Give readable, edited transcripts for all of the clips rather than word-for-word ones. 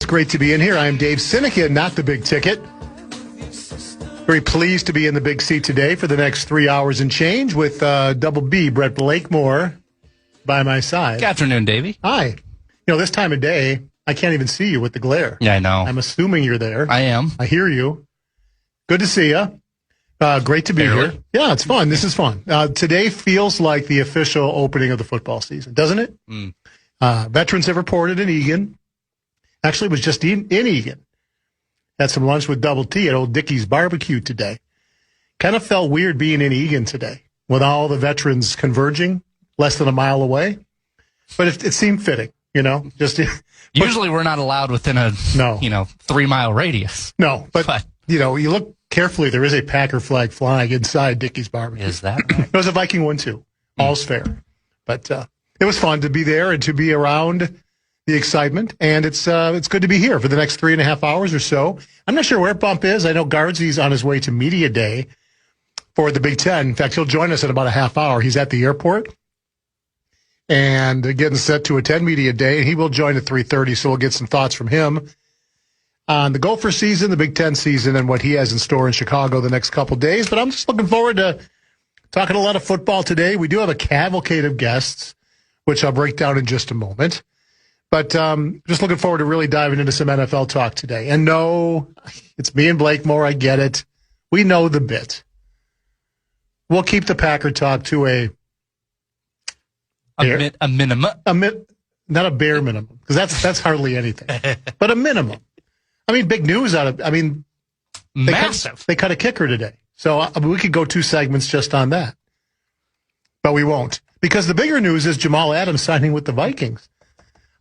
It's great to be in here. I am Dave Sinykin, not the big ticket. Very pleased to be in the big seat today for the next 3 hours and change with Double B, Brett Blakemore, by my side. Good afternoon, Davey. Hi. This time of day, I can't even see you with the glare. Yeah, I know. I'm assuming you're there. I am. I hear you. Good to see you. Great to be here. Yeah, it's fun. This is fun. Today feels like the official opening of the football season, doesn't it? Veterans have reported in Egan. Actually, it was just in Egan. Had some lunch with Double T at Old Dickie's Barbecue today. Kind of felt weird being in Egan today with all the veterans converging less than a mile away. But it seemed fitting, Usually we're not allowed within a 3 mile radius. No, but you look carefully, there is a Packer flag flying inside Dickie's Barbecue. Is that right? It was a Viking one, too. All's fair. But it was fun to be there and to be around the excitement, and it's good to be here for the next 3.5 hours or so. I'm not sure where Bump is. I know Gaardsy's on his way to Media Day for the Big Ten. In fact, he'll join us in about a half hour. He's at the airport and getting set to attend Media Day, and he will join at 3:30, so we'll get some thoughts from him on the Gopher season, the Big Ten season, and what he has in store in Chicago the next couple days. But I'm just looking forward to talking a lot of football today. We do have a cavalcade of guests, which I'll break down in just a moment. But just looking forward to really diving into some NFL talk today. And no, it's me and Blakemore. I get it. We know the bit. We'll keep the Packer talk to a minimum. Not a bare minimum, because that's hardly anything. But a minimum. Big news massive. They cut a kicker today. So we could go 2 segments just on that. But we won't. Because the bigger news is Jamal Adams signing with the Vikings.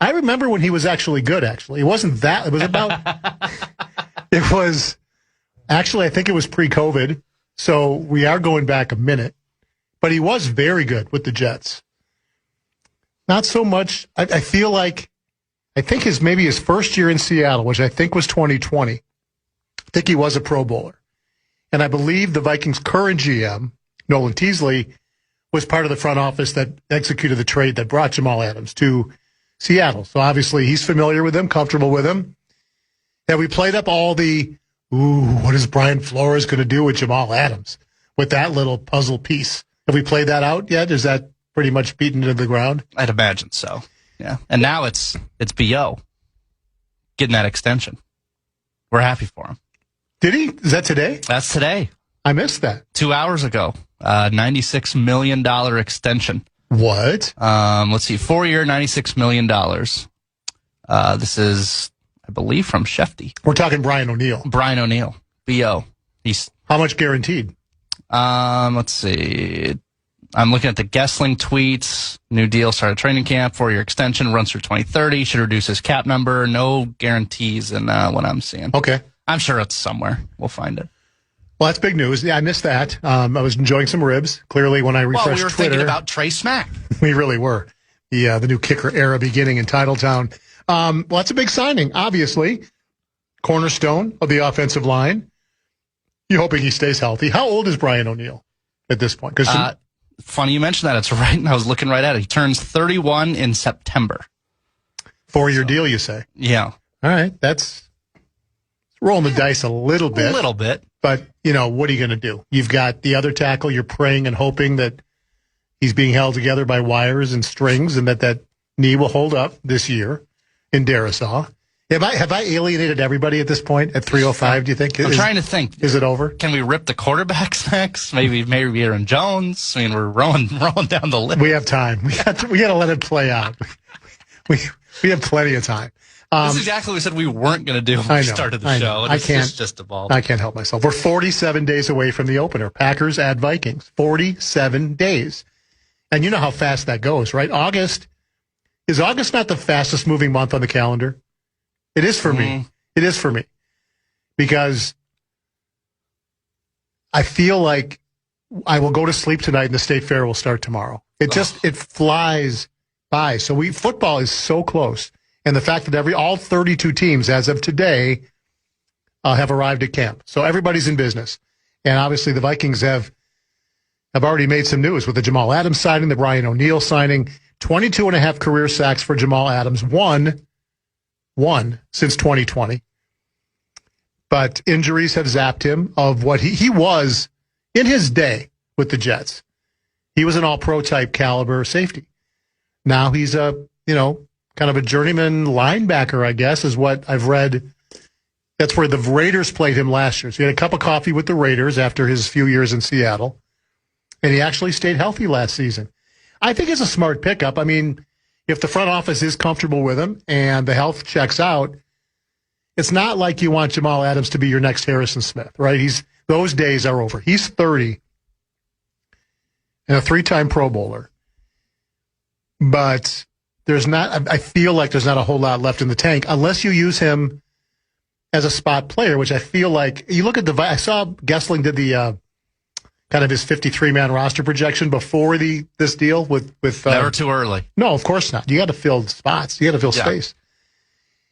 I remember when he was actually good, actually. It wasn't that. It was about, it was, actually, I think it was pre-COVID. So we are going back a minute. But he was very good with the Jets. Not so much. I feel like, I think maybe his first year in Seattle, which I think was 2020. I think he was a Pro Bowler. And I believe the Vikings' current GM, Nolan Teasley, was part of the front office that executed the trade that brought Jamal Adams to Seattle. So obviously he's familiar with him, comfortable with him. Have we played up all the, what is Brian Flores going to do with Jamal Adams with that little puzzle piece? Have we played that out yet? Is that pretty much beaten into the ground? I'd imagine so. Yeah. And now it's B.O. getting that extension. We're happy for him. Did he? Is that today? That's today. I missed that. 2 hours ago. $96 million extension. What? Let's see, 4-year, $96 million. This is, I believe, from Shefty. We're talking Brian O'Neill. Brian O'Neill, B.O. He's how much guaranteed? Let's see. I'm looking at the Gessling tweets. New deal, started training camp, 4-year extension, runs through 2030. Should reduce his cap number. No guarantees in what I'm seeing. Okay. I'm sure it's somewhere. We'll find it. Well, that's big news. Yeah, I missed that. I was enjoying some ribs. Clearly, when I refreshed Twitter. We were thinking about Trey Smack. We really were. The new kicker era beginning in Titletown. Well, that's a big signing, obviously. Cornerstone of the offensive line. You're hoping he stays healthy. How old is Brian O'Neill at this point? Funny you mentioned that. It's right. I was looking right at it. He turns 31 in September. 4-year deal, you say? Yeah. All right. That's rolling the dice a little bit. A little bit. But, what are you going to do? You've got the other tackle. You're praying and hoping that he's being held together by wires and strings and that knee will hold up this year in Darisaw. Have I alienated everybody at this point at 3:05, do you think? I'm trying to think. Is it over? Can we rip the quarterbacks next? Maybe Aaron Jones? We're rolling down the list. We have time. We got to let it play out. We have plenty of time. This is exactly what we said we weren't going to do when we started the show. It's just evolved. I can't help myself. We're 47 days away from the opener. Packers at Vikings. 47 days. And you know how fast that goes, right? Is August not the fastest moving month on the calendar? It is for me. It is for me. Because I feel like I will go to sleep tonight and the State Fair will start tomorrow. It flies by. So football is so close. And the fact that all 32 teams, as of today, have arrived at camp. So everybody's in business. And obviously the Vikings have already made some news with the Jamal Adams signing, the Brian O'Neill signing. 22.5 career sacks for Jamal Adams. 1 won since 2020. But injuries have zapped him of what he was in his day with the Jets. He was an all-pro type caliber safety. Now he's a, kind of a journeyman linebacker, I guess, is what I've read. That's where the Raiders played him last year. So he had a cup of coffee with the Raiders after his few years in Seattle. And he actually stayed healthy last season. I think it's a smart pickup. I mean, if the front office is comfortable with him and the health checks out, it's not like you want Jamal Adams to be your next Harrison Smith, right? Those days are over. He's 30 and a 3-time Pro Bowler. But I feel like there's not a whole lot left in the tank unless you use him as a spot player, which I feel like you look at I saw Gessling did the kind of his 53-man roster projection before this deal with never too early. No, of course not. You got to fill spots. You got to fill space.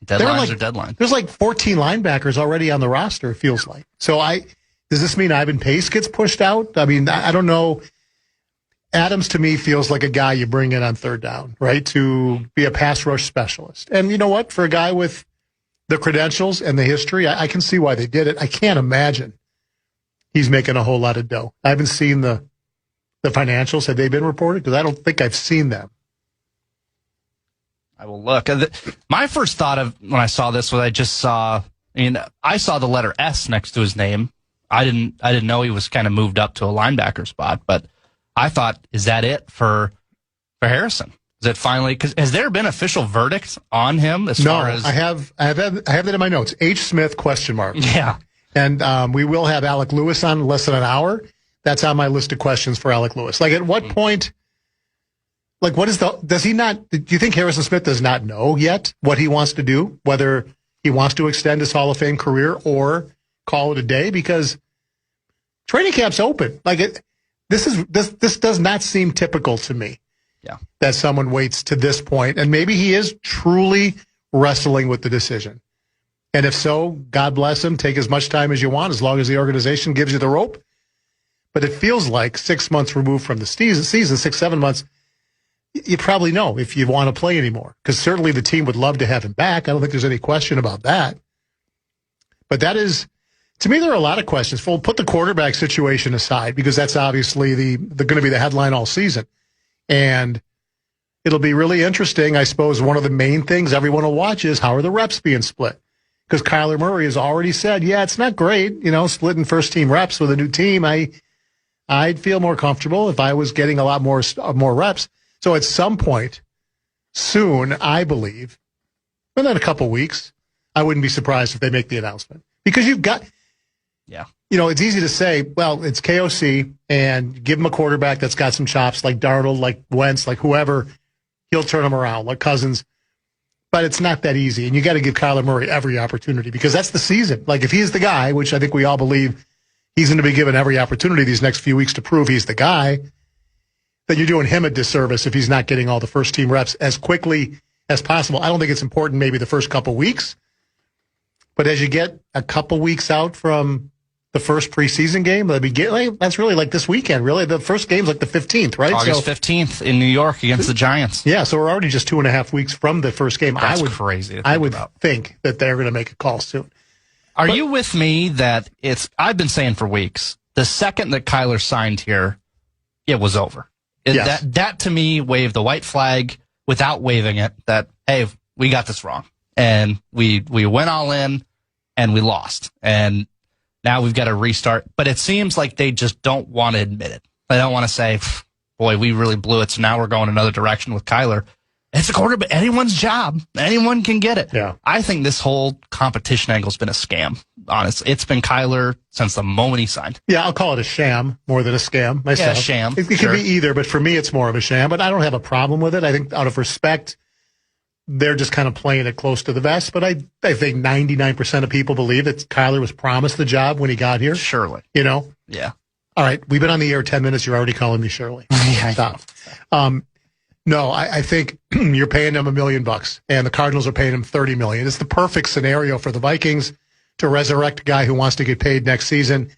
Deadlines are deadlines. There's like 14 linebackers already on the roster, it feels like. So does this mean Ivan Pace gets pushed out? I mean, I don't know. Adams, to me, feels like a guy you bring in on third down, right, to be a pass rush specialist. And you know what? For a guy with the credentials and the history, I can see why they did it. I can't imagine he's making a whole lot of dough. I haven't seen the financials. Have they been reported? Because I don't think I've seen them. I will look. My first thought of when I saw this was I saw the letter S next to his name. I didn't know he was kind of moved up to a linebacker spot, but I thought, is that it for Harrison? Is it finally? Because has there been official verdict on him as far as? I have that in my notes. H. Smith ? Yeah, and we will have Alec Lewis on in less than an hour. That's on my list of questions for Alec Lewis. Like, at what point? Like, does he not, do you think Harrison Smith does not know yet what he wants to do, whether he wants to extend his Hall of Fame career or call it a day? Because training camp's open. Like, this does not seem typical to me. Yeah. That someone waits to this point, and maybe he is truly wrestling with the decision. And if so, God bless him. Take as much time as you want, as long as the organization gives you the rope. But it feels like 6 months removed from the season, 6, 7 months, you probably know if you want to play anymore, because certainly the team would love to have him back. I don't think there's any question about that. But that is, to me, there are a lot of questions. We'll put the quarterback situation aside, because that's obviously going to be the headline all season. And it'll be really interesting. I suppose one of the main things everyone will watch is how are the reps being split? Because Kyler Murray has already said, yeah, it's not great, splitting first-team reps with a new team. I'd feel more comfortable if I was getting a lot more reps. So at some point soon, I believe, within a couple weeks, I wouldn't be surprised if they make the announcement. Because you've got, it's easy to say, well, it's KOC, and give him a quarterback that's got some chops, like Darnold, like Wentz, like whoever, he'll turn them around, like Cousins. But it's not that easy, and you got to give Kyler Murray every opportunity, because that's the season. Like, if he's the guy, which I think we all believe he's going to be given every opportunity these next few weeks to prove he's the guy, then you're doing him a disservice if he's not getting all the first-team reps as quickly as possible. I don't think it's important maybe the first couple weeks, but as you get a couple weeks out from the first preseason game, that's really like this weekend, really. The first game's like the 15th, right? August 15th in New York against the Giants. Yeah, so we're already just 2.5 weeks from the first game. That's crazy to think I would about. think that they're going to make a call soon. Are you with me that I've been saying for weeks, the second that Kyler signed here, it was over. Yes. That to me waved the white flag without waving it, that, hey, we got this wrong. And we went all in and we lost. And now we've got to restart. But it seems like they just don't want to admit it. They don't want to say, boy, we really blew it, so now we're going another direction with Kyler. It's a quarterback. Anyone's job. Anyone can get it. Yeah. I think this whole competition angle's been a scam. Honestly, it's been Kyler since the moment he signed. Yeah, I'll call it a sham more than a scam myself. Yeah, sham. It could be either, but for me, it's more of a sham. But I don't have a problem with it. I think out of respect, they're just kind of playing it close to the vest. But I think 99% of people believe that Kyler was promised the job when he got here. Surely. Yeah. All right, we've been on the air 10 minutes. You're already calling me Shirley. Yeah, stop. No, I think you're paying them $1 million, and the Cardinals are paying him $30 million. It's the perfect scenario for the Vikings to resurrect a guy who wants to get paid next season.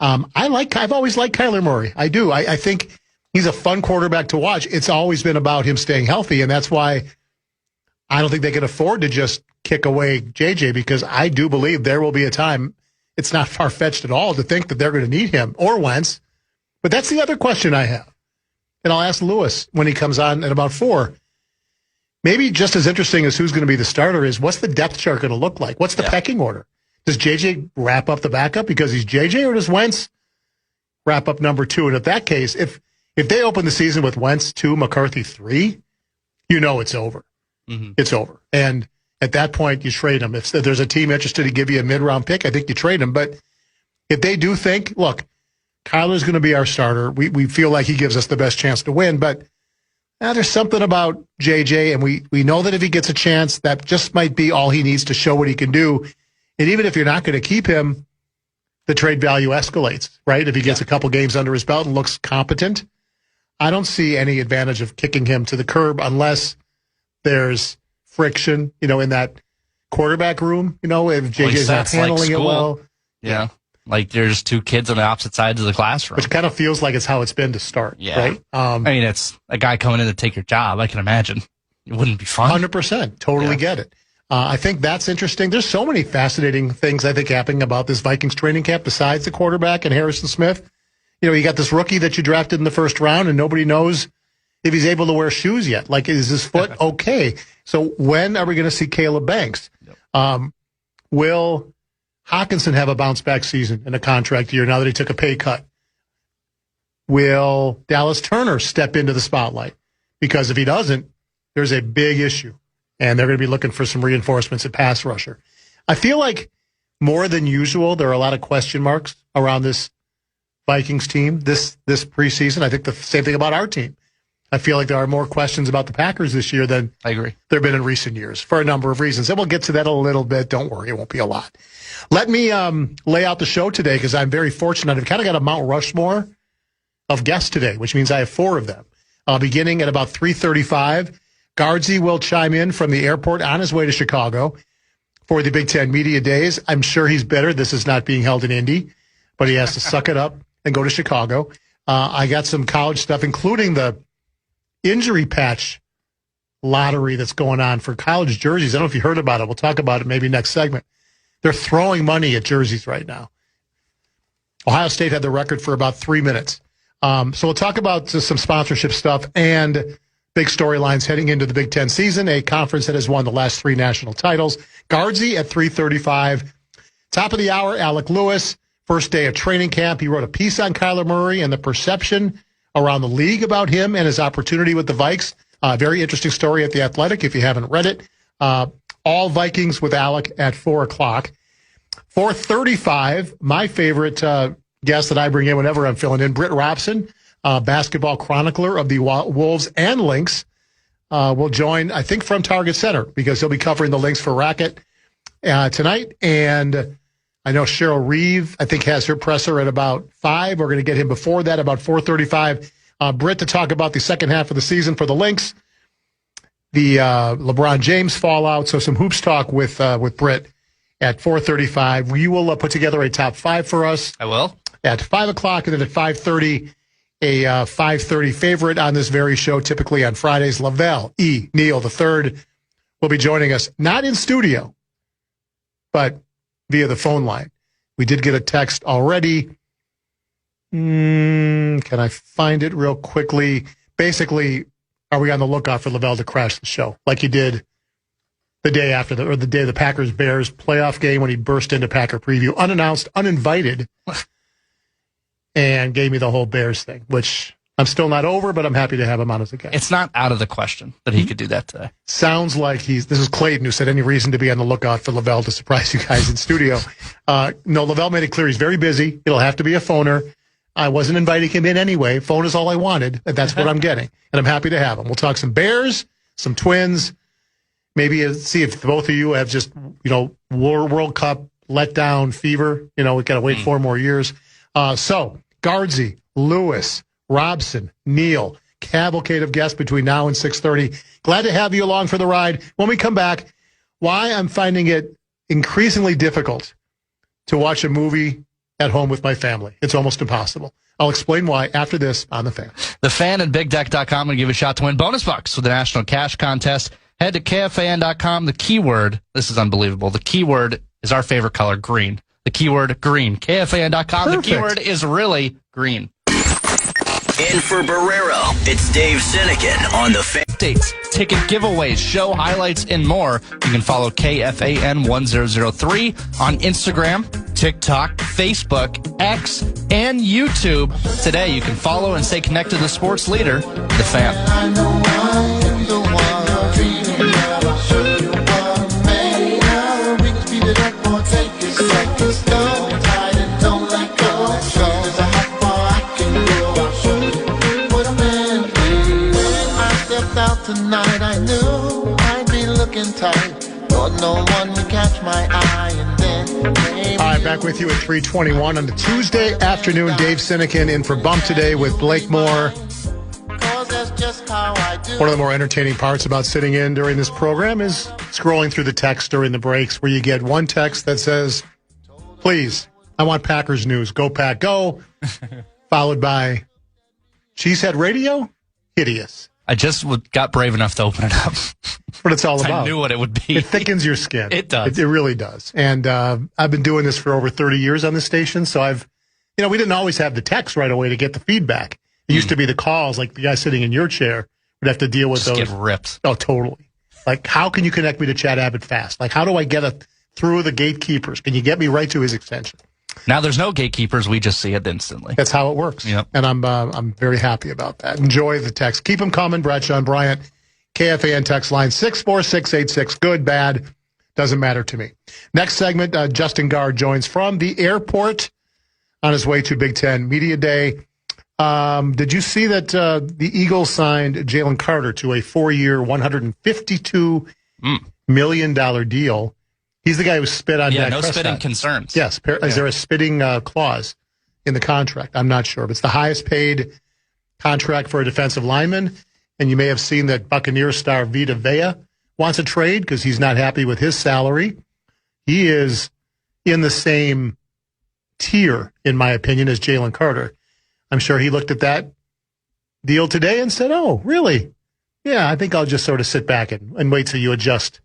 I've always liked Kyler Murray. I do. I think he's a fun quarterback to watch. It's always been about him staying healthy, and that's why I don't think they can afford to just kick away JJ, because I do believe there will be a time, it's not far-fetched at all to think that they're going to need him or Wentz. But that's the other question I have. And I'll ask Lewis when he comes on at about 4. Maybe just as interesting as who's going to be the starter is, what's the depth chart going to look like? What's the pecking order? Does JJ wrap up the backup because he's JJ, or does Wentz wrap up number 2? And in that case, if they open the season with Wentz 2, McCarthy 3, you know it's over. Mm-hmm. It's over. And at that point, you trade him. If there's a team interested to give you a mid-round pick, I think you trade him. But if they do think, look, Kyler's going to be our starter, we feel like he gives us the best chance to win, but there's something about JJ, and we know that if he gets a chance, that just might be all he needs to show what he can do. And even if you're not going to keep him, the trade value escalates, right? If he gets a couple games under his belt and looks competent, I don't see any advantage of kicking him to the curb unless there's friction, in that quarterback room, if JJ's not handling it well. Yeah. Like there's 2 kids on the opposite sides of the classroom. Which kind of feels like it's how it's been to start, right? It's a guy coming in to take your job, I can imagine. It wouldn't be fun. 100%. Totally get it. I think that's interesting. There's so many fascinating things, I think, happening about this Vikings training camp besides the quarterback and Harrison Smith. You got this rookie that you drafted in the first round, and nobody knows if he's able to wear shoes yet. Like, is his foot okay? So when are we going to see Caleb Banks? Will Hawkinson have a bounce-back season in a contract year now that he took a pay cut? Will Dallas Turner step into the spotlight? Because if he doesn't, there's a big issue, and they're going to be looking for some reinforcements at pass rusher. I feel like more than usual, there are a lot of question marks around this Vikings team this preseason. I think the same thing about our team. I feel like there are more questions about the Packers this year than I agree there have been in recent years for a number of reasons. And we'll get to that a little bit. Don't worry, it won't be a lot. Let me lay out the show today, because I'm very fortunate. I've kind of got a Mount Rushmore of guests today, which means I have 4 of them. Beginning at about 3:35, Gaardsy will chime in from the airport on his way to Chicago for the Big Ten Media Days. I'm sure he's bitter. This is not being held in Indy, but he has to suck it up and go to Chicago. I got some college stuff, including the injury patch lottery that's going on for college jerseys. I don't know if you heard about it. We'll talk about it maybe next segment. They're throwing money at jerseys right now. Ohio State had the record for about 3 minutes. So we'll talk about some sponsorship stuff and big storylines heading into the Big Ten season, a conference that has won the last 3 national titles. Gaardsy at 3:35. Top of the hour, Alec Lewis. First day of training camp. He wrote a piece on Kyler Murray and the perception around the league about him and his opportunity with the Vikes. Very interesting story at The Athletic if you haven't read it. All Vikings with Alec at 4 o'clock. 4:35, my favorite guest that I bring in whenever I'm filling in, Britt Robson, basketball chronicler of the Wolves and Lynx, will join, I think, from Target Center, because he'll be covering the Lynx for Racket tonight. And I know Cheryl Reeve, I think, has her presser at about 5. We're going to get him before that, about 4:35. Britt to talk about the second half of the season for the Lynx, the LeBron James fallout, so some hoops talk with Britt at 4:35. We will put together a top 5 for us. I will. At 5 o'clock, and then at 5:30, a 5:30 favorite on this very show, typically on Fridays, Lavelle E. Neal III will be joining us, not in studio, but via the phone line. We did get a text already. Can I find it real quickly? Basically, are we on the lookout for Lavelle to crash the show like he did the day after the day of the Packers-Bears playoff game when he burst into Packer preview, unannounced, uninvited, and gave me the whole Bears thing, which I'm still not over, but I'm happy to have him on as a guest. It's not out of the question that he could do that today. Sounds like this is Clayton who said any reason to be on the lookout for Lavelle to surprise you guys in studio. No, Lavelle made it clear he's very busy. It'll have to be a phoner. I wasn't inviting him in anyway. Phone is all I wanted, and that's what I'm getting. And I'm happy to have him. We'll talk some Bears, some Twins, maybe see if both of you have just, World Cup letdown fever. We've got to wait 4 more years. So, Gaardsy, Lewis, Robson, Neal, cavalcade of guests between now and 6:30. Glad to have you along for the ride. When we come back, why I'm finding it increasingly difficult to watch a movie at home with my family. It's almost impossible. I'll explain why after this on The Fan. The Fan and BigDeck.com will give you a shot to win bonus bucks with the National Cash Contest. Head to KFAN.com. The keyword, this is unbelievable, the keyword is our favorite color, green. The keyword, green. KFAN.com. Perfect. The keyword is really green. In for Barreiro, it's Dave Sinykin on the fan. Dates, ticket giveaways, show highlights, and more. You can follow KFAN 1003 on Instagram, TikTok, Facebook, X, and YouTube. Today, you can follow and stay connected to the sports leader, The Fan. I know I am the one you're dreaming of. I'll show you what made of. We can speed it up or take it seconds. Don't tight and don't let go. There's a how far I can go. I'll show you what I'm in. When I stepped out tonight, I knew I'd be looking tight. Lord, no one would catch my eye, and then maybe. All right, back with you at 3:21 on the Tuesday afternoon. Dave Sinykin in for Bump today with Blake Moore. Just how I do. One of the more entertaining parts about sitting in during this program is scrolling through the text during the breaks where you get one text that says, please, I want Packers news. Go Pack, go. Followed by Cheesehead Radio? Hideous. I just got brave enough to open it up. What it's all about. I knew what it would be. It thickens your skin. It does. It really does. And I've been doing this for over 30 years on the station, so we didn't always have the text right away to get the feedback. It used to be the calls, like the guy sitting in your chair would have to deal with Just those. Get ripped. Oh, totally. Like, how can you connect me to Chad Abbott fast? Like, how do I get through the gatekeepers? Can you get me right to his extension? Now there's no gatekeepers. We just see it instantly. That's how it works. Yep. And I'm very happy about that. Enjoy the text. Keep them coming, Bradshaw and Bryant. KFAN text line 64686. Good, bad, doesn't matter to me. Next segment, Justin Gaard joins from the airport on his way to Big Ten Media Day. Did you see that the Eagles signed Jalen Carter to a 4-year, $152 million deal? He's the guy who spit on Dak no Prescott. spitting concerns. Yes. Is there a spitting clause in the contract? I'm not sure. But it's the highest paid contract for a defensive lineman. And you may have seen that Buccaneers star Vita Vea wants a trade because he's not happy with his salary. He is in the same tier, in my opinion, as Jalen Carter. I'm sure he looked at that deal today and said, oh, really? Yeah, I think I'll just sort of sit back and wait till you adjust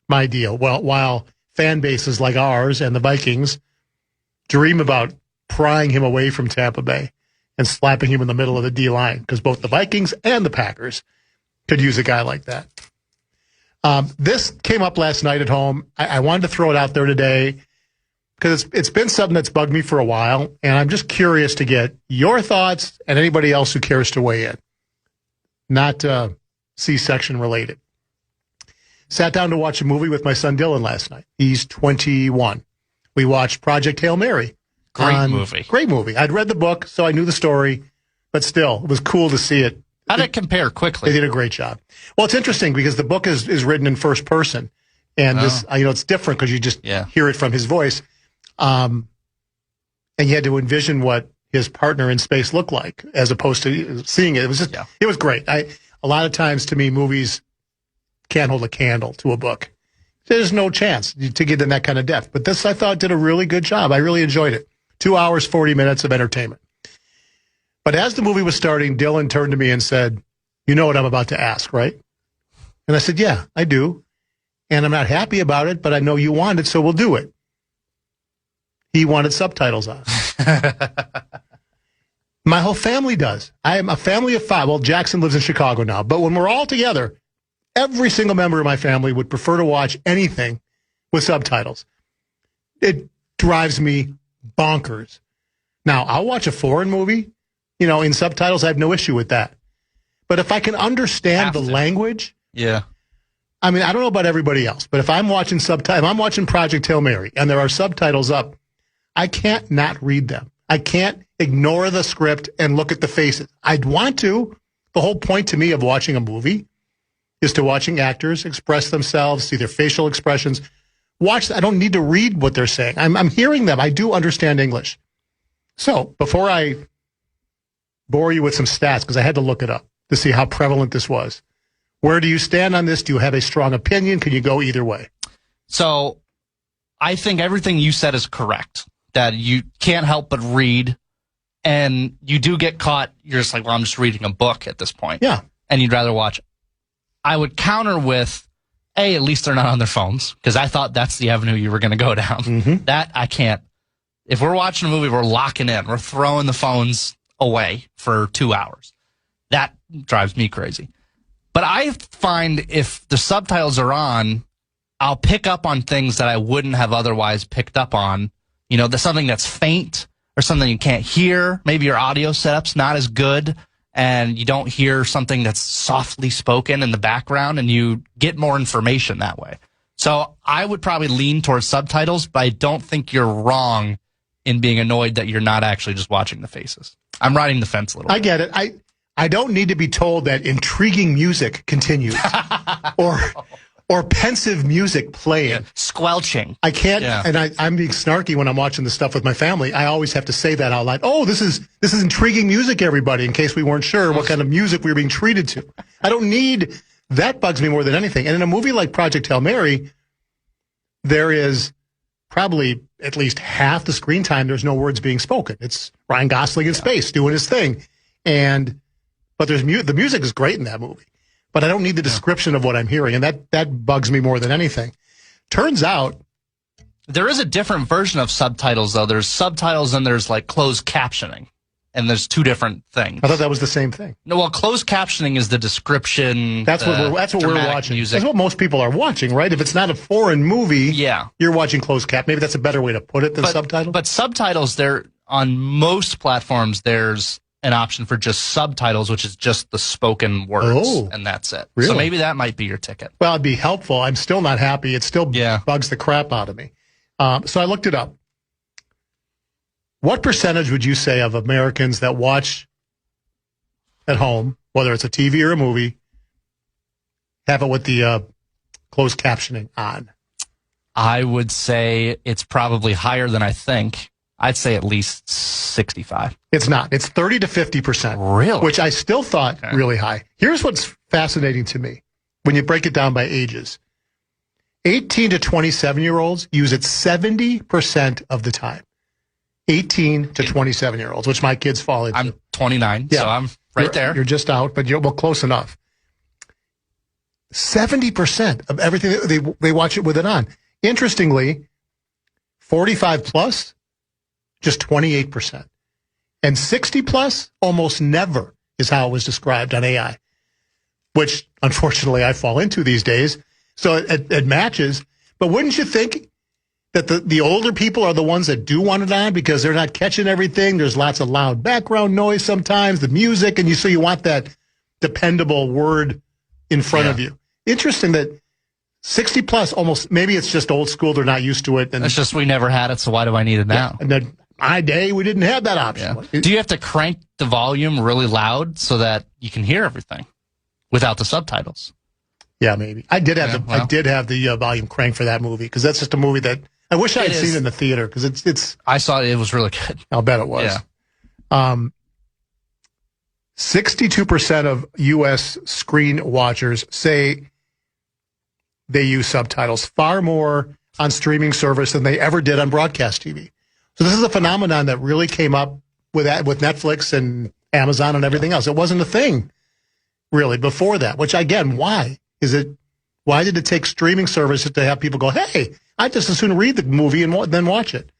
my deal. Well, while fan bases like ours and the Vikings dream about prying him away from Tampa Bay and slapping him in the middle of the D-line, because both the Vikings and the Packers could use a guy like that. This came up last night at home. I wanted to throw it out there today because it's been something that's bugged me for a while, and I'm just curious to get your thoughts and anybody else who cares to weigh in. Not C-section related. Sat down to watch a movie with my son Dylan last night. He's 21. We watched Project Hail Mary. Great movie. Great movie. I'd read the book, so I knew the story, but still, it was cool to see it. How did it compare quickly? They did a great job. Well, it's interesting because the book is written in first person, and this, it's different because you just hear it from his voice. And you had to envision what his partner in space looked like as opposed to seeing it. It was just, it was great. A lot of times to me, movies can't hold a candle to a book. There's no chance to get in that kind of depth. But this, I thought, did a really good job. I really enjoyed it. 2 hours, 40 minutes of entertainment. But as the movie was starting, Dylan turned to me and said, you know what I'm about to ask, right? And I said, yeah, I do. And I'm not happy about it, but I know you want it, so we'll do it. He wanted subtitles on. My whole family does. I am a family of 5. Well, Jackson lives in Chicago now. But when we're all together, every single member of my family would prefer to watch anything with subtitles. It drives me bonkers. Now, I'll watch a foreign movie, in subtitles. I have no issue with that. But if I can understand the language, I mean, I don't know about everybody else, but if I'm watching I'm watching Project Hail Mary and there are subtitles up, I can't not read them. I can't ignore the script and look at the faces. I'd want to. The whole point to me of watching a movie is to watching actors express themselves, see their facial expressions. I don't need to read what they're saying. I'm hearing them. I do understand English. So before I bore you with some stats, because I had to look it up to see how prevalent this was, where do you stand on this? Do you have a strong opinion? Can you go either way? So I think everything you said is correct, that you can't help but read, and you do get caught. You're just like, well, I'm just reading a book at this point. Yeah. And you'd rather watch. I would counter with, at least they're not on their phones, because I thought that's the avenue you were going to go down. Mm-hmm. That I can't. If we're watching a movie, we're locking in. We're throwing the phones away for 2 hours. That drives me crazy. But I find if the subtitles are on, I'll pick up on things that I wouldn't have otherwise picked up on. You know, there's something that's faint or something you can't hear. Maybe your audio setup's not as good, and you don't hear something that's softly spoken in the background, and you get more information that way. So I would probably lean towards subtitles, but I don't think you're wrong in being annoyed that you're not actually just watching the faces. I'm riding the fence a little bit. I get it. I don't need to be told that intriguing music continues or pensive music playing. Yeah. Squelching. I can't, Yeah. and I'm being snarky when I'm watching the stuff with my family. I always have to say that out loud. Oh, this is intriguing music, everybody, in case we weren't sure what kind of music we were being treated to. I don't need, that bugs me more than anything. And in a movie like Project Hail Mary, there is probably at least half the screen time there's no words being spoken. It's Ryan Gosling in space doing his thing. But there's the music is great in that movie. But I don't need the description of what I'm hearing, and that bugs me more than anything. Turns out there is a different version of subtitles, though. There's subtitles and there's like closed captioning, and there's two different things. I thought that was the same thing. No, well, closed captioning is the description. That's what we're watching. Music. That's what most people are watching, right? If it's not a foreign movie, you're watching closed cap. Maybe that's a better way to put it than subtitles. But subtitles, on most platforms, there's an option for just subtitles, which is just the spoken words, and that's it. Really? So maybe that might be your ticket. Well, it'd be helpful. I'm still not happy. It still bugs the crap out of me. So I looked it up. What percentage would you say of Americans that watch at home, whether it's a TV or a movie, have it with the closed captioning on? I would say it's probably higher than I think. I'd say at least 65. It's not. It's 30 to 50%. Really? Which I still thought really high. Here's what's fascinating to me when you break it down by ages. 18 to 27-year-olds use it 70% of the time. 18 to 27-year-olds, which my kids fall into. I'm 29, so I'm right there. You're just out, but you're close enough. 70% of everything, they watch it with it on. Interestingly, 45 plus, just 28%. And 60 plus, almost never is how it was described on AI, which unfortunately I fall into these days. So it matches. But wouldn't you think that the older people are the ones that do want it on because they're not catching everything? There's lots of loud background noise sometimes, the music, and so you want that dependable word in front of you. Interesting that 60 plus, almost, maybe it's just old school, they're not used to it. And it's just we never had it, so why do I need it now? And then my day, we didn't have that option. Yeah. Do you have to crank the volume really loud so that you can hear everything without the subtitles? Yeah, maybe. I did have the volume cranked for that movie because that's just a movie that I wish I had seen in the theater because it's. I saw it. It was really good. I'll bet it was. Yeah. 62% of U.S. screen watchers say they use subtitles far more on streaming service than they ever did on broadcast TV. So this is a phenomenon that really came up with Netflix and Amazon and everything else. It wasn't a thing really before that, which again, why did it take streaming services to have people go, hey, I just as soon read the movie and then watch it?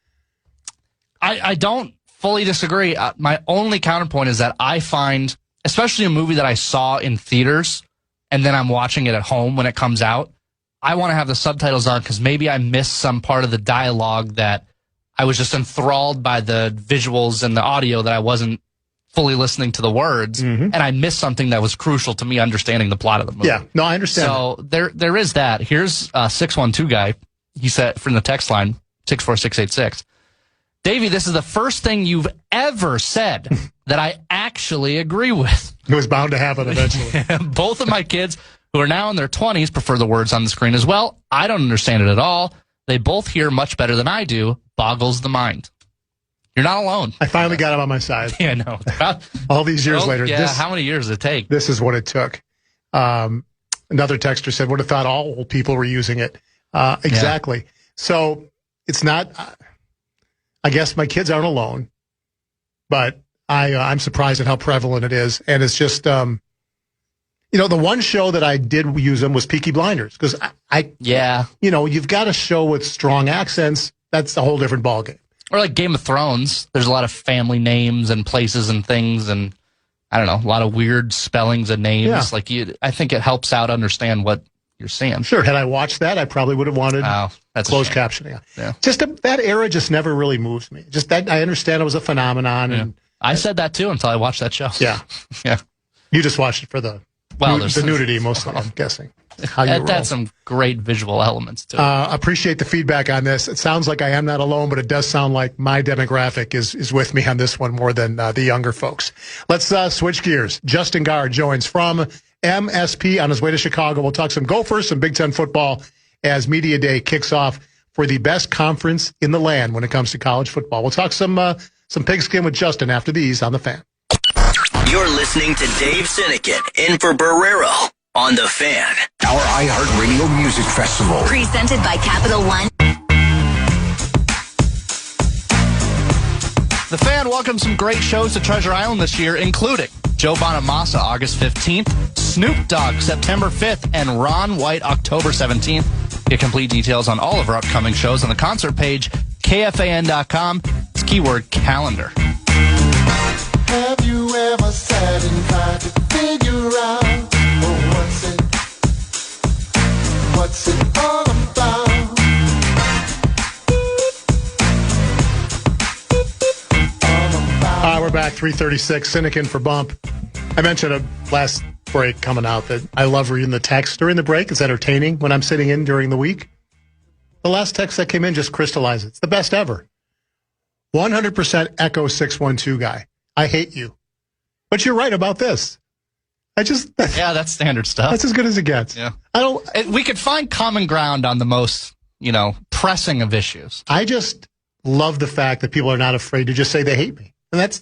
I don't fully disagree. My only counterpoint is that I find, especially a movie that I saw in theaters and then I'm watching it at home when it comes out, I want to have the subtitles on because maybe I missed some part of the dialogue that I was just enthralled by the visuals and the audio that I wasn't fully listening to the words, and I missed something that was crucial to me understanding the plot of the movie. Yeah, no, I understand. So there is that. Here's a 612 guy. He said from the text line, 64686. Davey, this is the first thing you've ever said that I actually agree with. It was bound to happen eventually. Both of my kids, who are now in their 20s, prefer the words on the screen as well. I don't understand it at all. They both hear much better than I do. Boggles the mind. You're not alone. I finally got him on my side. Yeah, no. All these years later. Yeah, how many years did it take? This is what it took. Another texter said, would have thought all old people were using it. Exactly. Yeah. So it's not, I guess my kids aren't alone, but I'm surprised at how prevalent it is. And it's just, The one show that I did use them was Peaky Blinders because you've got a show with strong accents. That's a whole different ballgame. Or like Game of Thrones. There's a lot of family names and places and things, and I don't know, a lot of weird spellings of names. Yeah. I think it helps out understand what you're seeing. Sure. Had I watched that, I probably would have wanted closed captioning. Yeah. Just that era just never really moves me. Just that I understand it was a phenomenon. Yeah. And I said that too until I watched that show. Yeah. Yeah. You just watched it for the nudity mostly, I'm guessing. That's some great visual elements too. Appreciate the feedback on this. It sounds like I am not alone, but it does sound like my demographic is with me on this one more than the younger folks. Let's switch gears. Justin Gaard joins from MSP on his way to Chicago. We'll talk some Gophers, some Big Ten football as Media Day kicks off for the best conference in the land when it comes to college football. We'll talk some pigskin with Justin after these on The Fan. You're listening to Dave Sinykin in for Barreiro on The Fan. Our iHeartRadio Music Festival. Presented by Capital One. The Fan welcomes some great shows to Treasure Island this year, including Joe Bonamassa, August 15th, Snoop Dogg, September 5th, and Ron White, October 17th. Get complete details on all of our upcoming shows on the concert page, KFAN.com. It's keyword calendar. Have you ever sat and tried to figure out what's it all about? We're back, 336, Sinykin for Bump. I mentioned last break coming out that I love reading the text during the break. It's entertaining when I'm sitting in during the week. The last text that came in just crystallized it. It's the best ever. 100% Echo 612 guy. I hate you. But you're right about this. That's standard stuff. That's as good as it gets. Yeah. We could find common ground on the most, pressing of issues. I just love the fact that people are not afraid to just say they hate me. And that's,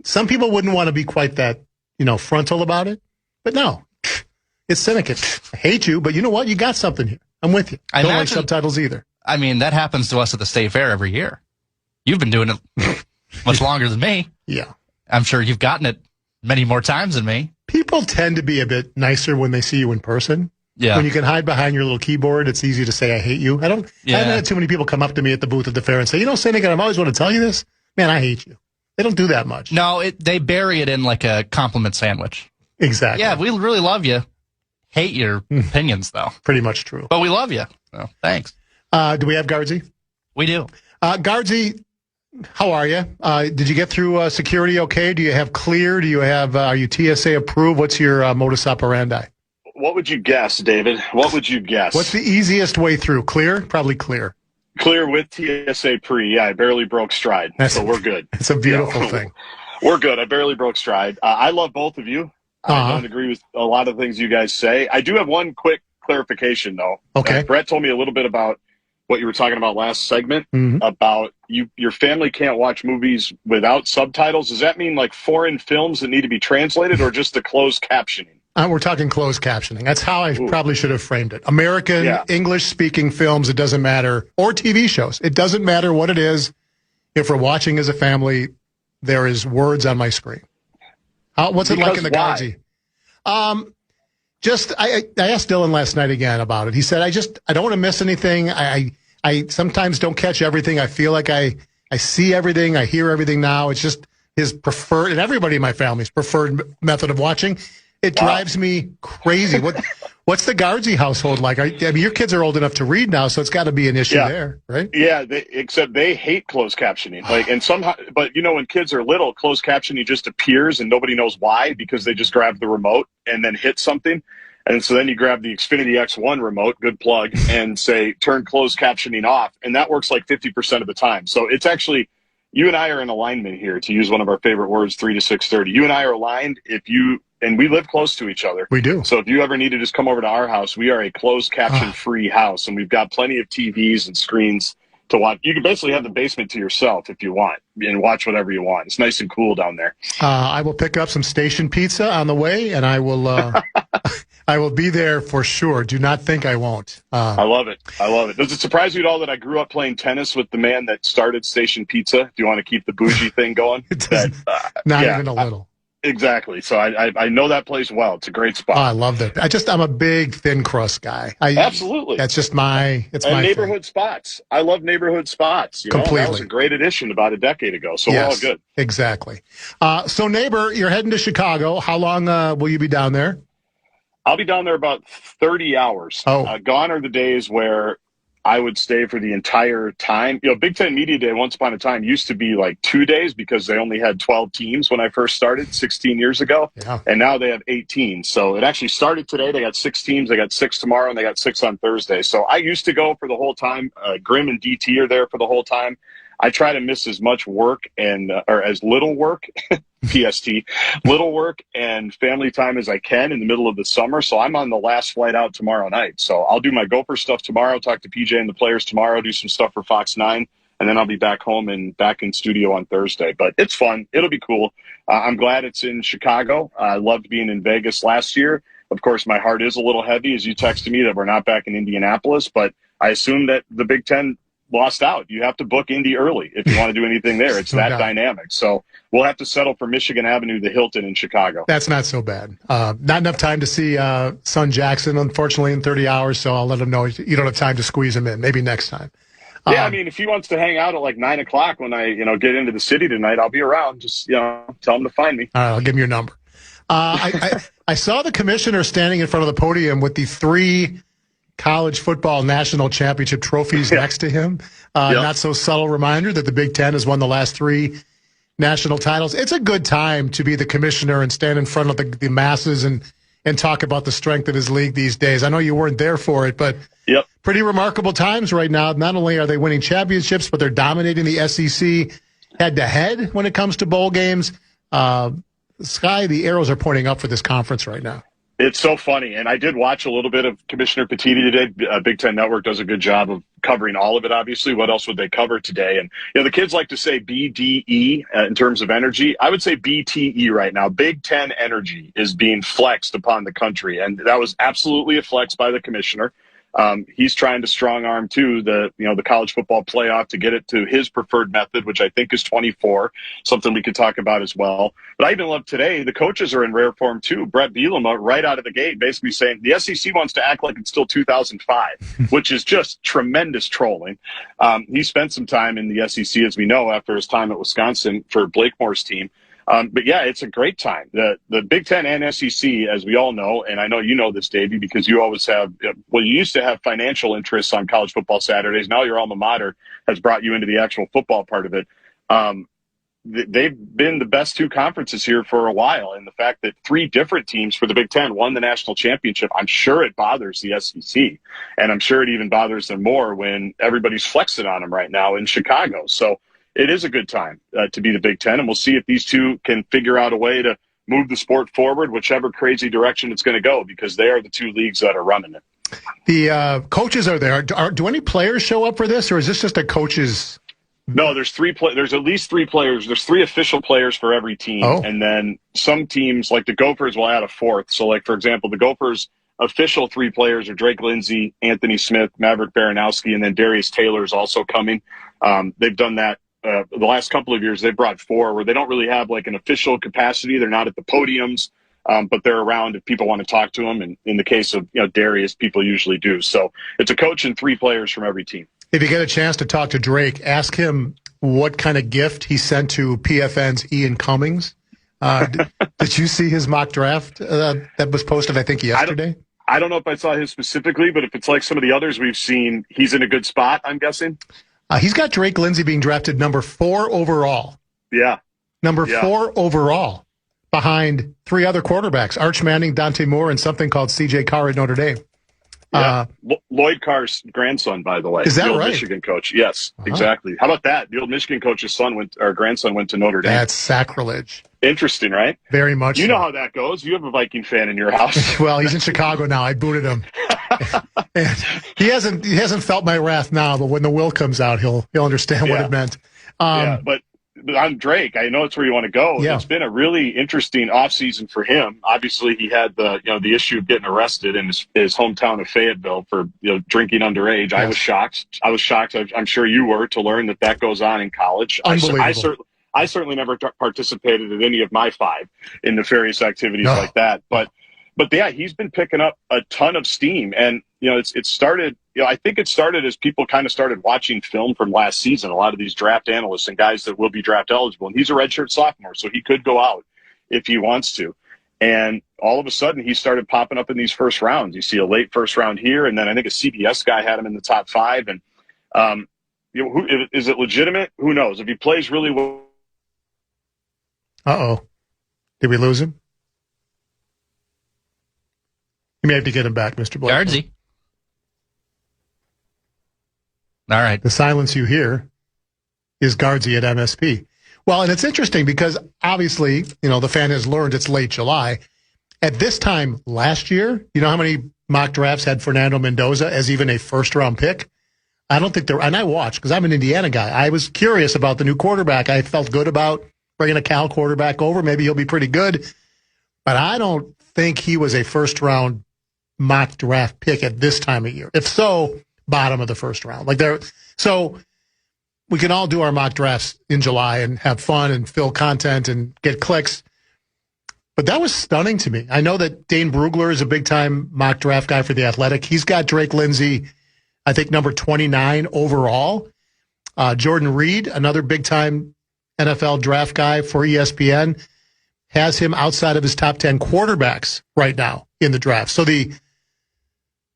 some people wouldn't want to be quite that, frontal about it. But no, it's Sinykin. I hate you, but you know what? You got something here. I'm with you. I don't like subtitles either. I mean, that happens to us at the State Fair every year. You've been doing it much longer than me. Yeah. I'm sure you've gotten it many more times than me. People tend to be a bit nicer when they see you in person. Yeah. When you can hide behind your little keyboard, it's easy to say, I hate you. I haven't had too many people come up to me at the booth at the fair and say, Sinykin, I've always wanted to tell you this. Man, I hate you. They don't do that much. No, they bury it in like a compliment sandwich. Exactly. Yeah, we really love you. Hate your opinions, though. Pretty much true. But we love you. So, thanks. Do we have Gaardsy? We do. Gaardsy, how are you? Did you get through security okay? Do you have clear? Do you have, are you TSA approved? What's your modus operandi? What would you guess, David? What would you guess? What's the easiest way through? Clear? Probably clear. Clear with TSA pre. Yeah, I barely broke stride, so we're good. It's a beautiful thing. We're good. I barely broke stride. I love both of you. I don't agree with a lot of things you guys say. I do have one quick clarification, though. Okay. Brett told me a little bit about what you were talking about last segment, about your family can't watch movies without subtitles. Does that mean like foreign films that need to be translated or just the closed captioning? We're talking closed captioning. That's how I probably should have framed it. American, English-speaking films, it doesn't matter, or TV shows. It doesn't matter what it is. If we're watching as a family, there is words on my screen. What's it like in the Gaardsy? I asked Dylan last night again about it. He said, I don't want to miss anything. I sometimes don't catch everything. I feel like I see everything. I hear everything now. It's just his preferred, and everybody in my family's preferred method of watching. It drives me crazy. What's the Gaardsy household like? I mean, your kids are old enough to read now, so it's got to be an issue there, right? Yeah, except they hate closed captioning. But when kids are little, closed captioning just appears and nobody knows why because they just grab the remote and then hit something. And so then you grab the Xfinity X1 remote, good plug, and say, turn closed captioning off. And that works like 50% of the time. So it's actually, you and I are in alignment here, to use one of our favorite words, 3 to 6:30. You and I are aligned and we live close to each other. We do. So if you ever need to just come over to our house, we are a closed caption free house, and we've got plenty of TVs and screens to watch. You can basically have the basement to yourself if you want and watch whatever you want. It's nice and cool down there. I will pick up some station pizza on the way, and I will I will be there for sure. Do not think I won't. I love it. I love it. Does it surprise you at all that I grew up playing tennis with the man that started Station Pizza? Do you want to keep the bougie thing going? Not even a little. Exactly. So I know that place well. It's a great spot. Oh, I love that. I'm a big thin crust guy. Absolutely. That's just my neighborhood spots. I love neighborhood spots. Completely. That was a great addition about a decade ago. So we're all good. Exactly. So neighbor, you're heading to Chicago. How long will you be down there? I'll be down there about 30 hours. Gone are the days where I would stay for the entire time. Big Ten Media Day once upon a time used to be like 2 days because they only had 12 teams when I first started 16 years ago. Yeah. And now they have 18. So it actually started today. They got 6 teams. They got 6 tomorrow, and they got 6 on Thursday. So I used to go for the whole time. Grim and DT are there for the whole time. I try to miss as much work or as little work, PST, little work and family time as I can in the middle of the summer. So I'm on the last flight out tomorrow night. So I'll do my Gopher stuff tomorrow, talk to PJ and the players tomorrow, do some stuff for Fox 9, and then I'll be back home and back in studio on Thursday. But it's fun. It'll be cool. I'm glad it's in Chicago. I loved being in Vegas last year. Of course, my heart is a little heavy as you texted me that we're not back in Indianapolis, but I assume that the Big Ten lost out. You have to book Indy early if you want to do anything there. It's that dynamic. So we'll have to settle for Michigan Avenue, the Hilton in Chicago. That's not so bad. Not enough time to see son Jackson, unfortunately, in 30 hours. So I'll let him know you don't have time to squeeze him in. Maybe next time. Yeah, I mean, if he wants to hang out at like 9 o'clock when I, get into the city tonight, I'll be around. Just, tell him to find me. All right, I'll give him your number. I saw the commissioner standing in front of the podium with the 3 college football national championship trophies next to him. Not so subtle reminder that the Big Ten has won the last 3 national titles. It's a good time to be the commissioner and stand in front of the masses and talk about the strength of his league these days. I know you weren't there for it, but pretty remarkable times right now. Not only are they winning championships, but they're dominating the SEC head-to-head when it comes to bowl games. Sky, the arrows are pointing up for this conference right now. It's so funny, and I did watch a little bit of Commissioner Petitti today. Big Ten Network does a good job of covering all of it, obviously. What else would they cover today? And, the kids like to say BDE in terms of energy. I would say BTE right now. Big Ten energy is being flexed upon the country, and that was absolutely a flex by the commissioner. He's trying to strong arm too the college football playoff to get it to his preferred method, which I think is 24, something we could talk about as well. But I even love today, the coaches are in rare form too. Brett Bielema right out of the gate basically saying the SEC wants to act like it's still 2005, which is just tremendous trolling. He spent some time in the SEC, as we know, after his time at Wisconsin for Blakemore's team. But yeah, it's a great time. The Big Ten and SEC, as we all know, and I know you know this, Davey, because you always have, you used to have financial interests on college football Saturdays. Now your alma mater has brought you into the actual football part of it. They've been the best 2 conferences here for a while. And the fact that 3 different teams for the Big Ten won the national championship, I'm sure it bothers the SEC. And I'm sure it even bothers them more when everybody's flexing on them right now in Chicago. So it is a good time to be the Big Ten, and we'll see if these 2 can figure out a way to move the sport forward, whichever crazy direction it's going to go, because they are the 2 leagues that are running it. The coaches are there. Do any players show up for this, or is this just a coaches? No, there's 3 there's at least 3 players. There's 3 official players for every team, and then some teams, like the Gophers, will add a 4th. So, like, for example, the Gophers' official 3 players are Drake Lindsey, Anthony Smith, Maverick Baranowski, and then Darius Taylor is also coming. They've done that. The last couple of years, they've brought 4 where they don't really have like an official capacity. They're not at the podiums, but they're around if people want to talk to them. And in the case of Darius, people usually do. So it's a coach and 3 players from every team. If you get a chance to talk to Drake, ask him what kind of gift he sent to PFN's Ian Cummings. Did you see his mock draft that was posted, I think, yesterday? I don't know if I saw his specifically, but if it's like some of the others we've seen, he's in a good spot, I'm guessing. He's got Drake Lindsey being drafted number 4 overall. Yeah. Number 4 overall, behind 3 other quarterbacks, Arch Manning, Dante Moore, and something called C.J. Carr at Notre Dame. Yeah. Lloyd Carr's grandson, by the way. Is that the old right? Michigan coach. Yes, exactly. How about that? The old Michigan coach's grandson went to Notre Dame. That's sacrilege. Interesting, right? Very much. You know how that goes. You have a Viking fan in your house. Well, he's in Chicago now. I booted him. And he hasn't felt my wrath now, but when the will comes out, he'll understand what it meant. But on Drake, I know it's where you want to go. Yeah. It's been a really interesting offseason for him. Obviously, he had the issue of getting arrested in his hometown of Fayetteville for drinking underage. Yes. I was shocked. I'm sure you were, to learn that goes on in college. Unbelievable. I certainly never participated in any of my 5 in nefarious activities like that. But yeah, he's been picking up a ton of steam, and it started. I think it started as people kind of started watching film from last season. A lot of these draft analysts and guys that will be draft eligible, and he's a redshirt sophomore, so he could go out if he wants to. And all of a sudden, he started popping up in these first rounds. You see a late first round here, and then I think a CBS guy had him in the top 5. And is it legitimate? Who knows? If he plays really well. Did we lose him? You may have to get him back, Mr. Blake. Gaardsy. All right. The silence you hear is Gaardsy at MSP. Well, and it's interesting because obviously, the fan has learned it's late July. At this time last year, you know how many mock drafts had Fernando Mendoza as even a first-round pick? I don't think and I watched because I'm an Indiana guy. I was curious about the new quarterback. I felt good about bringing a Cal quarterback over. Maybe he'll be pretty good. But I don't think he was a first-round mock draft pick at this time of year. If so, bottom of the first round. So we can all do our mock drafts in July and have fun and fill content and get clicks. But that was stunning to me. I know that Dane Brugler is a big-time mock draft guy for The Athletic. He's got Drake Lindsay, I think, number 29 overall. Jordan Reed, another big-time NFL draft guy for ESPN, has him outside of his top 10 quarterbacks right now in the draft. So the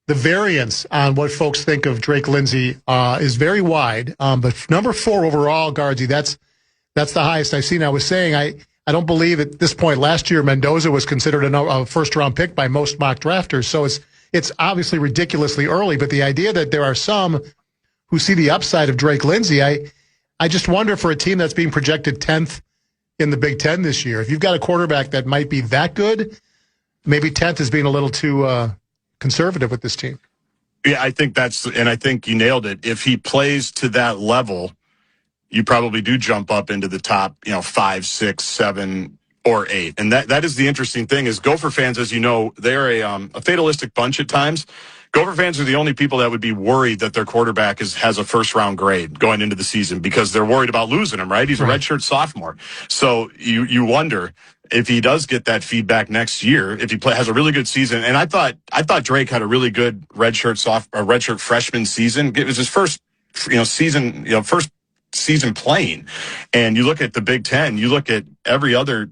variance on what folks think of Drake Lindsay is very wide. But number 4 overall, Gaardsy, that's the highest I've seen. I was saying I don't believe at this point last year Mendoza was considered a first-round pick by most mock drafters. So it's obviously ridiculously early. But the idea that there are some who see the upside of Drake Lindsay, I just wonder for a team that's being projected 10th in the Big Ten this year, if you've got a quarterback that might be that good, maybe 10th is being a little too conservative with this team. Yeah, I think and I think you nailed it. If he plays to that level, you probably do jump up into the top, 5, 6, 7, or 8. And that is the interesting thing is Gopher fans, as you know, they're a fatalistic bunch at times. Gopher fans are the only people that would be worried that their quarterback has a first-round grade going into the season because they're worried about losing him, right? He's a redshirt sophomore. So you wonder if he does get that feedback next year, if he has a really good season. And I thought Drake had a really good redshirt freshman season. It was his first season playing. And you look at the Big Ten, you look at every other,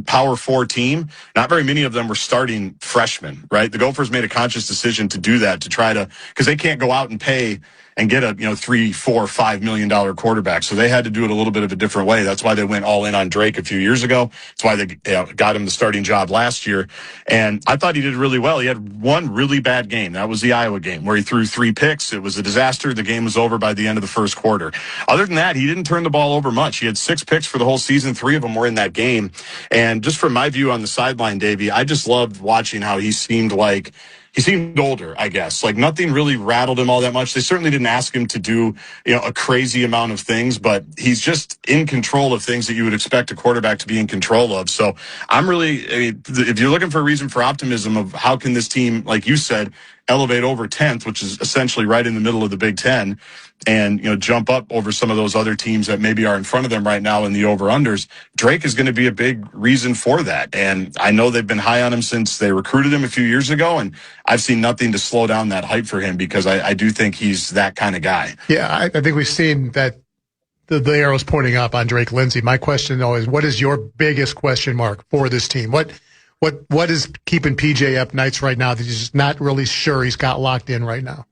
Power 4 team, not very many of them were starting freshmen, right? The Gophers made a conscious decision to do that, to try to, because they can't go out and pay and get a, $3, $4, $5 million quarterback. So they had to do it a little bit of a different way. That's why they went all in on Drake a few years ago. That's why they got him the starting job last year. And I thought he did really well. He had one really bad game. That was the Iowa game where he threw 3 picks. It was a disaster. The game was over by the end of the first quarter. Other than that, he didn't turn the ball over much. He had 6 picks for the whole season. 3 of them were in that game. And just from my view on the sideline, Davey, I just loved watching how he seemed older, I guess. Like nothing really rattled him all that much. They certainly didn't ask him to do, a crazy amount of things, but he's just in control of things that you would expect a quarterback to be in control of. So if you're looking for a reason for optimism of how can this team, like you said, elevate over 10th, which is essentially right in the middle of the Big Ten, and jump up over some of those other teams that maybe are in front of them right now in the over-unders, Drake is going to be a big reason for that. And I know they've been high on him since they recruited him a few years ago, and I've seen nothing to slow down that hype for him because I do think he's that kind of guy. Yeah, I think we've seen that the arrow's pointing up on Drake Lindsay. My question, though, is what is your biggest question mark for this team? What is keeping PJ up nights right now that he's just not really sure he's got locked in right now?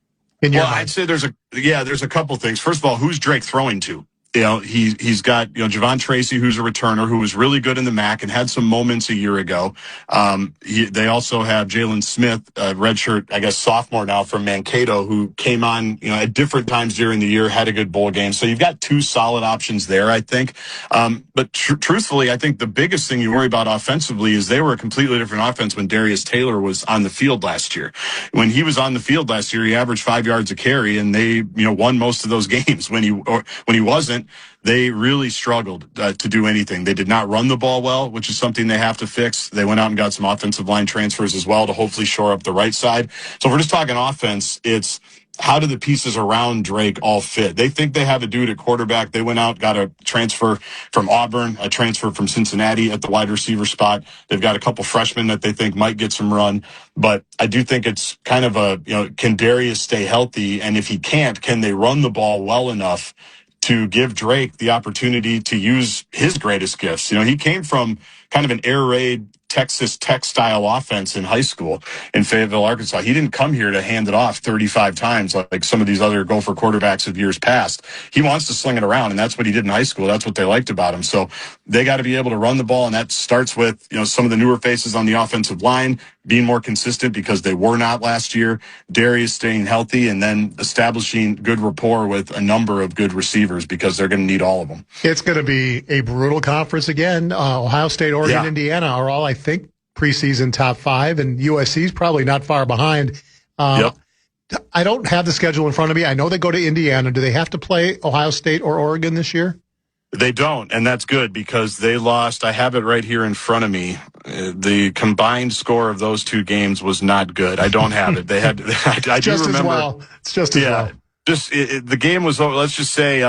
I'd say there's a couple things. First of all, who's Drake throwing to? He's got, Javon Tracy, who's a returner, who was really good in the MAC and had some moments a year ago. They also have Jalen Smith, a redshirt, I guess, sophomore now from Mankato, who came on, at different times during the year, had a good bowl game. So you've got 2 solid options there, I think. But truthfully, I think the biggest thing you worry about offensively is they were a completely different offense when Darius Taylor was on the field last year. When he was on the field last year, he averaged 5 yards a carry, and they, won most of those games. When he wasn't, they really struggled to do anything. They did not run the ball well, which is something they have to fix. They went out and got some offensive line transfers as well to hopefully shore up the right side. So if we're just talking offense, it's how do the pieces around Drake all fit? They think they have a dude at quarterback. They went out, got a transfer from Auburn, a transfer from Cincinnati at the wide receiver spot. They've got a couple freshmen that they think might get some run. But I do think it's kind of can Darius stay healthy? And if he can't, can they run the ball well enough to give Drake the opportunity to use his greatest gifts? He came from kind of an air raid Texas Tech style offense in high school in Fayetteville, Arkansas. He didn't come here to hand it off 35 times like some of these other Gopher quarterbacks of years past. He wants to sling it around, and that's what he did in high school. That's what they liked about him. So they got to be able to run the ball, and that starts with some of the newer faces on the offensive line being more consistent because they were not last year. Darius staying healthy, and then establishing good rapport with a number of good receivers because they're going to need all of them. It's going to be a brutal conference again. Ohio State, Oregon, Indiana are all, I think, preseason top 5, and USC's probably not far behind. Yep. I don't have the schedule in front of me. I know they go to Indiana. Do they have to play Ohio State or Oregon this year? They don't, and that's good because they lost. I have it right here in front of me. The combined score of those two games was not good. I don't have it. They had. I do remember. As well. It's just as well. The game was over. Let's just say.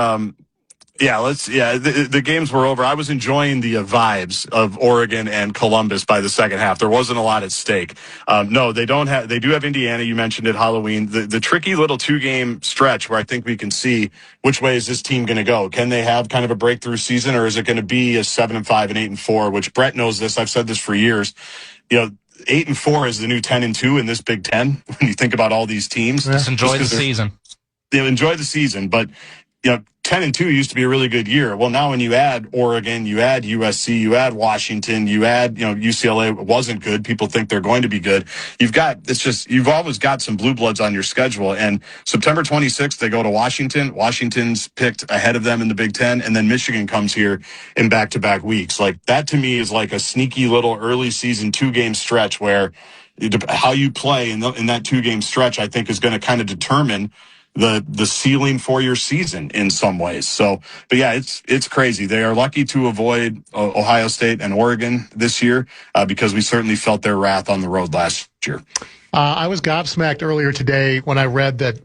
The games were over. I was enjoying the vibes of Oregon and Columbus by the second half. There wasn't a lot at stake. No, they don't have. They do have Indiana. You mentioned it, Halloween. The tricky little 2-game stretch where I think we can see which way is this team going to go. Can they have kind of a breakthrough season, or is it going to be a 7-5 and 8-4? Which Brett knows this. I've said this for years. 8-4 is the new 10-2 in this Big Ten. When you think about all these teams, just enjoy the season. They'll enjoy the season, but 10-2 used to be a really good year. Well, now when you add Oregon, you add USC, you add Washington, you add, UCLA wasn't good. People think they're going to be good. You've always got some blue bloods on your schedule. And September 26th, they go to Washington. Washington's picked ahead of them in the Big Ten. And then Michigan comes here in back-to-back weeks. Like that to me is like a sneaky little early season 2-game stretch where how you play in that 2-game stretch, I think is going to kind of determine the ceiling for your season in some ways. So, but yeah, it's crazy. They are lucky to avoid Ohio State and Oregon this year because we certainly felt their wrath on the road last year. I was gobsmacked earlier today when I read that,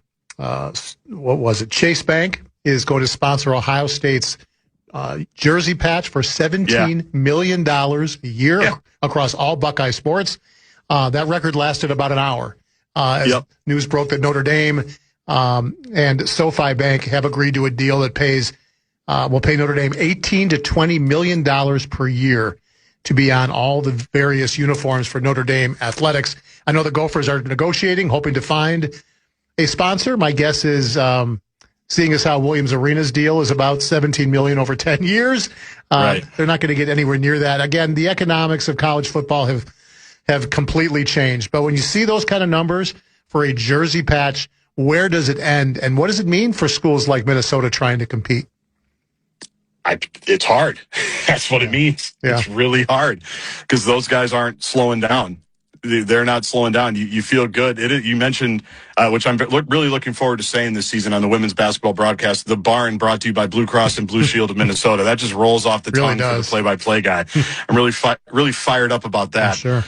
Chase Bank is going to sponsor Ohio State's jersey patch for $17 million a year across all Buckeye sports. That record lasted about an hour. News broke that Notre Dame and SoFi Bank have agreed to a deal that will pay Notre Dame $18 to $20 million per year to be on all the various uniforms for Notre Dame athletics. I know the Gophers are negotiating, hoping to find a sponsor. My guess is, seeing as how Williams Arena's deal is about $17 million over 10 years, right. They're not going to get anywhere near that. Again, the economics of college football have completely changed. But when you see those kind of numbers for a jersey patch, where does it end, and what does it mean for schools like Minnesota trying to compete? It's hard. That's what it means. Yeah. It's really hard because those guys aren't slowing down. They're not slowing down. You feel good. You mentioned, which I'm really looking forward to saying this season on the women's basketball broadcast, the Barn brought to you by Blue Cross and Blue Shield of Minnesota. That just rolls off the tongue for the play-by-play guy. I'm really fired up about that. Sure.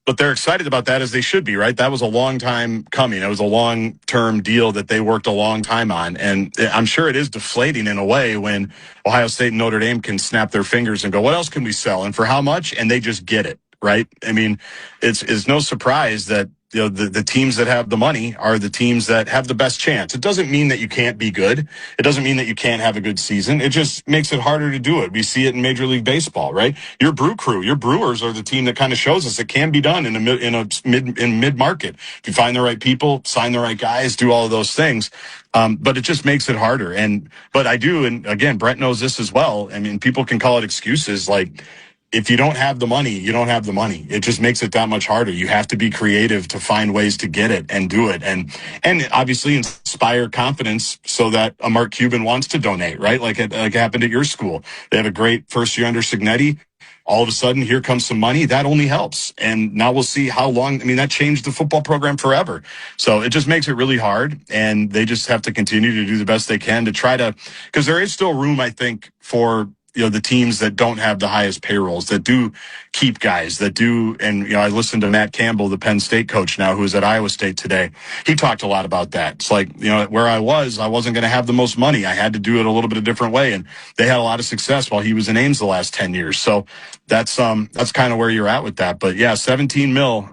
But they're excited about that, as they should be, right? That was a long time coming. It was a long-term deal that they worked a long time on. And I'm sure it is deflating in a way when Ohio State and Notre Dame can snap their fingers and go, what else can we sell? And for how much? And they just get it, right? I mean, it's no surprise that the teams that have the money are the teams that have the best chance. It doesn't mean that you can't be good. It doesn't mean that you can't have a good season. It just makes it harder to do it. We see it in Major League Baseball, right? Your Brew Crew, your Brewers are the team that kind of shows us it can be done in mid-market. If you find the right people, sign the right guys, do all of those things. But it just makes it harder. But I do, and again, Brett knows this as well. I mean, people can call it excuses like, if you don't have the money, you don't have the money. It just makes it that much harder. You have to be creative to find ways to get it and do it. And obviously inspire confidence so that a Mark Cuban wants to donate, right? Like it happened at your school. They have a great first year under Signetti. All of a sudden, here comes some money. That only helps. And now we'll see how long. I mean, that changed the football program forever. So it just makes it really hard. And they just have to continue to do the best they can to try to, because there is still room, I think, for the teams that don't have the highest payrolls, that do keep guys, that do. And, I listened to Matt Campbell, the Penn State coach now, who's at Iowa State today. He talked a lot about that. It's like, where I wasn't going to have the most money. I had to do it a little bit of different way. And they had a lot of success while he was in Ames the last 10 years. So that's kind of where you're at with that. But yeah, 17 mil.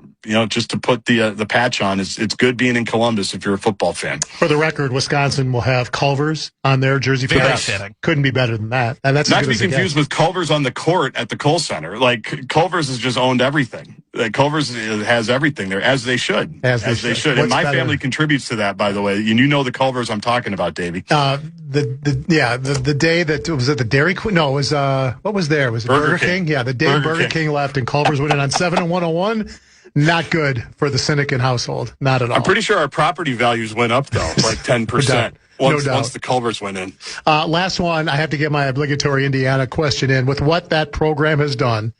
Just to put the patch on, it's good being in Columbus if you're a football fan. For the record, Wisconsin will have Culver's on their jersey. Very fitting. Couldn't be better than that. And that's not to be confused with Culver's on the court at the Kohl Center. Like, Culver's has just owned everything. Like, Culver's has everything there, as they should. As they should. And my family contributes to that, by the way. And the Culver's I'm talking about, Davey. The day that was at the Dairy Queen. No, it was what was there? Was it Burger King? Yeah, the day Burger King left and Culver's went in on 7 and 101. Not good for the Sinykin household. Not at all. I'm pretty sure our property values went up, though, like 10%. Once the Culvers went in. Last one, I have to get my obligatory Indiana question in. With what that program has done,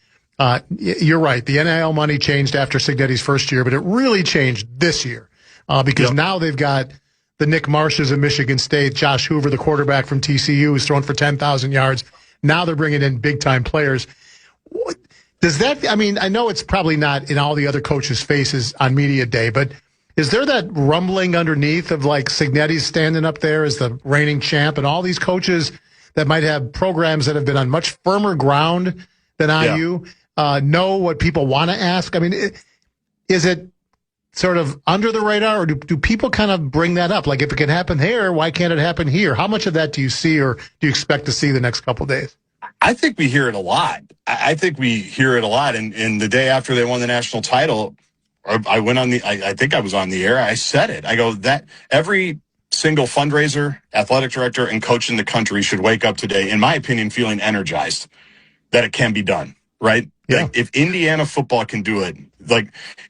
you're right. The NIL money changed after Signetti's first year, but it really changed this year because now they've got the Nick Marshes of Michigan State, Josh Hoover, the quarterback from TCU, who's thrown for 10,000 yards. Now they're bringing in big-time players. Does that, I know it's probably not in all the other coaches' faces on media day, but is there that rumbling underneath of like Signetti's standing up there as the reigning champ and all these coaches that might have programs that have been on much firmer ground than IU know what people want to ask? Is it sort of under the radar, or do people kind of bring that up? Like, if it can happen here, why can't it happen here? How much of that do you see or do you expect to see the next couple of days? I think we hear it a lot. I think we hear it a lot. And the day after they won the national title, I went on I think I was on the air. I said it. I go, that every single fundraiser, athletic director, and coach in the country should wake up today, in my opinion, feeling energized that it can be done, right? Yeah. Like, if Indiana football can do it,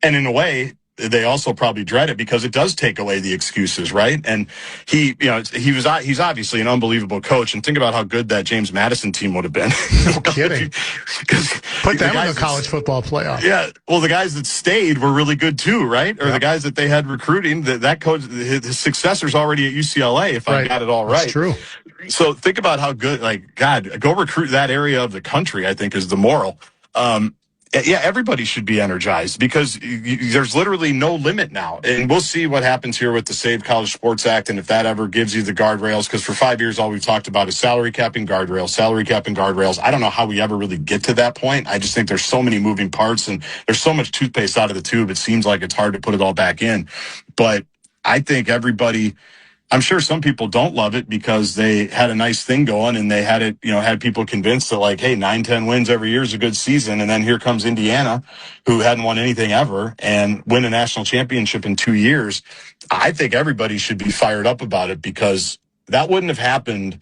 and in a way, they also probably dread it because it does take away the excuses, right? And he's obviously an unbelievable coach. And think about how good that James Madison team would have been. No kidding. Put them in the college football playoff. Yeah. Well, the guys that stayed were really good too, right? Or the guys that they had recruiting. That coach, his successor's already at UCLA. If I got it all right. That's true. So think about how good. God, go recruit that area of the country, I think, is the moral. Yeah, everybody should be energized because there's literally no limit now. And we'll see what happens here with the Save College Sports Act and if that ever gives you the guardrails, because for 5 years all we've talked about is salary cap and guardrails. I don't know how we ever really get to that point. I just think there's so many moving parts and there's so much toothpaste out of the tube. It seems like it's hard to put it all back in. But I think everybody... I'm sure some people don't love it because they had a nice thing going and they had it, had people convinced that hey, 9-10 wins every year is a good season. And then here comes Indiana, who hadn't won anything ever, and win a national championship in 2 years. I think everybody should be fired up about it because that wouldn't have happened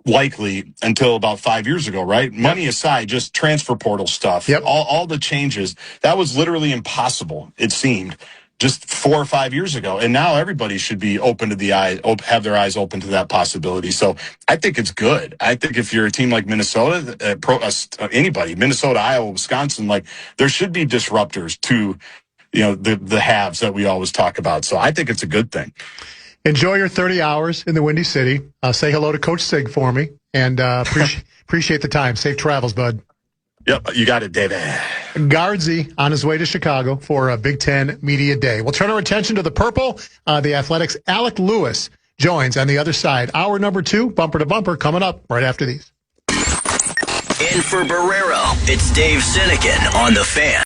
likely until about 5 years ago, right? Yep. Money aside, just transfer portal stuff, all the changes, that was literally impossible, it seemed, just 4 or 5 years ago. And now everybody should be open to have their eyes open to that possibility. So I think it's good. I think if you're a team like Minnesota, anybody, Minnesota, Iowa, Wisconsin, there should be disruptors to, the haves that we always talk about. So I think it's a good thing. Enjoy your 30 hours in the Windy City. Say hello to Coach Sig for me, and appreciate the time. Safe travels, bud. Yep, you got it, David. Gaardsy on his way to Chicago for a Big Ten Media Day. We'll turn our attention to the purple. The Athletics' Alec Lewis joins on the other side. Hour number 2, bumper to bumper, coming up right after these. In for Barreiro, it's Dave Sinykin on The Fan.